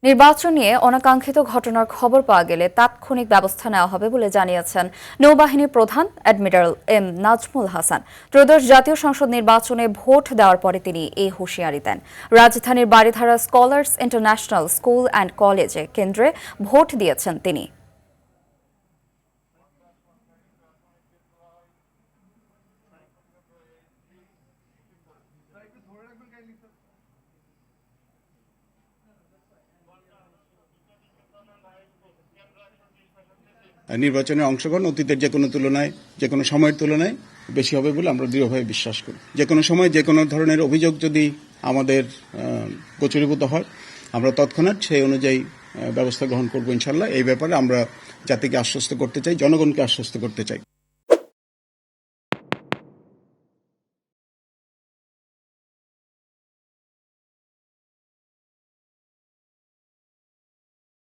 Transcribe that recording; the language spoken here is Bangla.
নির্বাচন নিয়ে অনাকাঙ্ক্ষিত ঘটনার খবর পাওয়া গেলে তাৎক্ষণিক ব্যবস্থা নেওয়া হবে বলে জানিয়েছেন নৌবাহিনী প্রধান অ্যাডমিরাল এম নাজমুল হাসান। ত্রয়োদশ জাতীয় সংসদ নির্বাচনে ভোট দেওয়ার পরে তিনি এই হুঁশিয়ারি দেন। রাজধানীর Baridhara scholars international school and কলেজে কেন্দ্রে ভোট দিয়েছেন তিনি। নির্বাচনে অংশগ্রহণ অতীতের যে কোনো সময়ের তুলনায় বেশি হবে বলে আমরা দৃঢ়ভাবে বিশ্বাস করি। যে কোনো সময় যে কোনো ধরনের অভিযোগ যদি আমাদের গোচরীভূত হয়, আমরা তৎক্ষণাৎ সেই অনুযায়ী ব্যবস্থা গ্রহণ করব ইনশাল্লাহ। এই ব্যাপারে আমরা জাতিকে আশ্বস্ত করতে চাই, জনগণকে আশ্বস্ত করতে চাই।